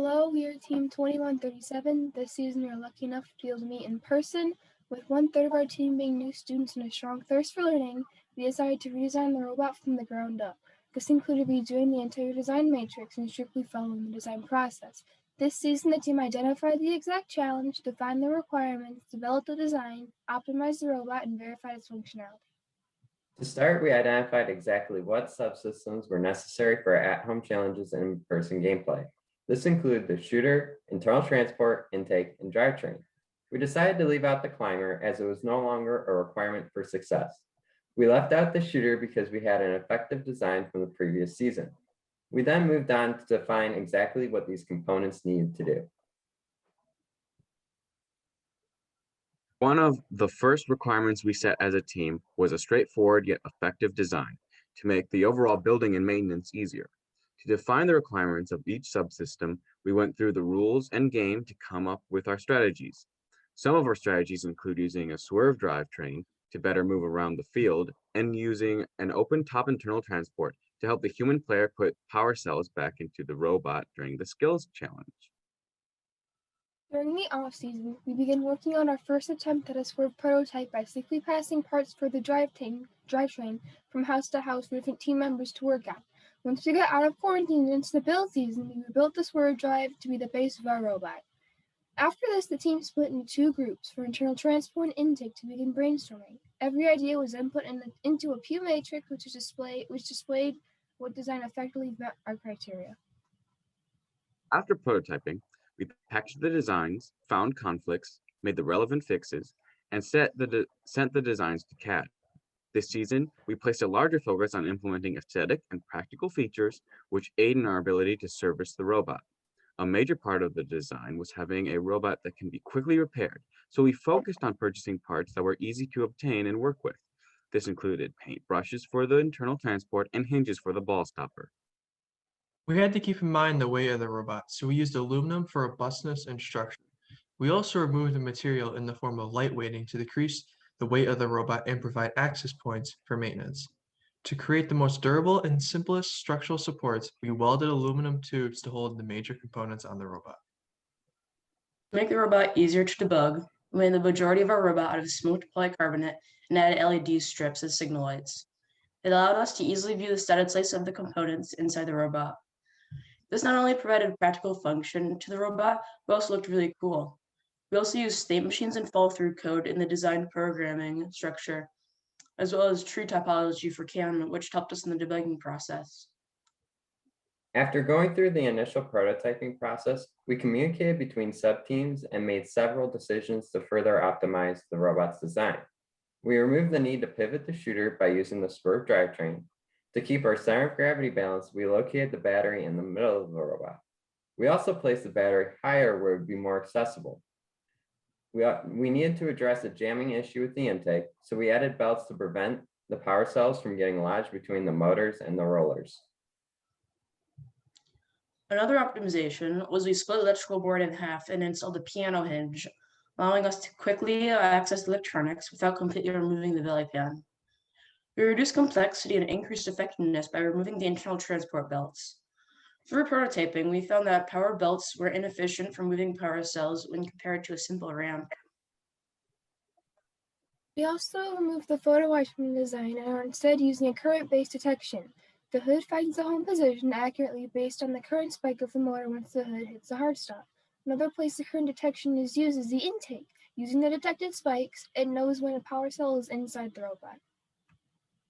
Hello, we are Team 2137. This season we are lucky enough to be able to meet in person. With 1/3 of our team being new students and a strong thirst for learning, we decided to redesign the robot from the ground up. This included redoing the entire design matrix and strictly following the design process. This season, the team identified the exact challenge, defined the requirements, developed the design, optimized the robot, and verified its functionality. To start, we identified exactly what subsystems were necessary for at-home challenges and in-person gameplay. This included the shooter, internal transport, intake, and drivetrain. We decided to leave out the climber as it was no longer a requirement for success. We left out the shooter because we had an effective design from the previous season. We then moved on to define exactly what these components needed to do. One of the first requirements we set as a team was a straightforward yet effective design to make the overall building and maintenance easier. To define the requirements of each subsystem, we went through the rules and game to come up with our strategies. Some of our strategies include using a swerve drivetrain to better move around the field and using an open top internal transport to help the human player put power cells back into the robot during the skills challenge. During the off-season, we began working on our first attempt at a swerve prototype by safely passing parts for the drivetrain from house to house for different team members to work on. Once we got out of quarantine and into the build season, we rebuilt the swerve drive to be the base of our robot. After this, the team split into two groups for internal transport and intake to begin brainstorming. Every idea was input into a Pew matrix, which displayed what design effectively met our criteria. After prototyping, we packaged the designs, found conflicts, made the relevant fixes, and sent the designs to CAD. This season, we placed a larger focus on implementing aesthetic and practical features which aid in our ability to service the robot. A major part of the design was having a robot that can be quickly repaired, so we focused on purchasing parts that were easy to obtain and work with. This included paint brushes for the internal transport and hinges for the ball stopper. We had to keep in mind the weight of the robot, so we used aluminum for robustness and structure. We also removed the material in the form of lightweighting to decrease the weight of the robot and provide access points for maintenance. To create the most durable and simplest structural supports, we welded aluminum tubes to hold the major components on the robot. To make the robot easier to debug, we made the majority of our robot out of smoked polycarbonate and added LED strips as signal lights. It allowed us to easily view the status lights of the components inside the robot. This not only provided practical function to the robot, but also looked really cool. We also used state machines and follow-through code in the design programming structure, as well as tree topology for CAM, which helped us in the debugging process. After going through the initial prototyping process, we communicated between sub-teams and made several decisions to further optimize the robot's design. We removed the need to pivot the shooter by using the swerve drivetrain. To keep our center of gravity balanced, we located the battery in the middle of the robot. We also placed the battery higher where it would be more accessible. We needed to address a jamming issue with the intake, so we added belts to prevent the power cells from getting lodged between the motors and the rollers. Another optimization was we split the electrical board in half and installed a piano hinge, allowing us to quickly access electronics without completely removing the belly pan. We reduced complexity and increased effectiveness by removing the internal transport belts. Through prototyping, we found that power belts were inefficient for moving power cells when compared to a simple ramp. We also removed the photo eyes from the design and are instead using a current-based detection. The hood finds the home position accurately based on the current spike of the motor once the hood hits the hard stop. Another place the current detection is used is the intake. Using the detected spikes, it knows when a power cell is inside the robot.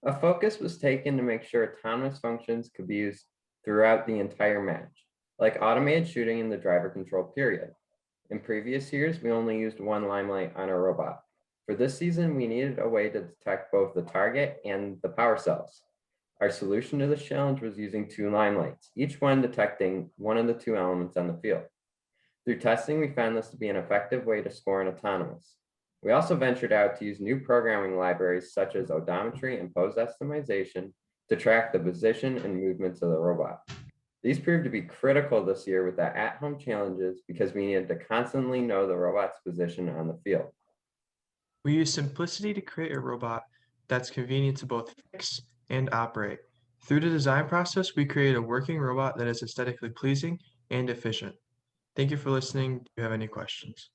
A focus was taken to make sure autonomous functions could be used throughout the entire match, like automated shooting in the driver control period. In previous years, we only used one limelight on a robot. For this season, we needed a way to detect both the target and the power cells. Our solution to this challenge was using two limelights, each one detecting one of the two elements on the field. Through testing, we found this to be an effective way to score an autonomous. We also ventured out to use new programming libraries such as odometry and pose estimation to track the position and movements of the robot. These proved to be critical this year with the at-home challenges because we needed to constantly know the robot's position on the field. We use simplicity to create a robot that's convenient to both fix and operate. Through the design process, we created a working robot that is aesthetically pleasing and efficient. Thank you for listening. Do you have any questions?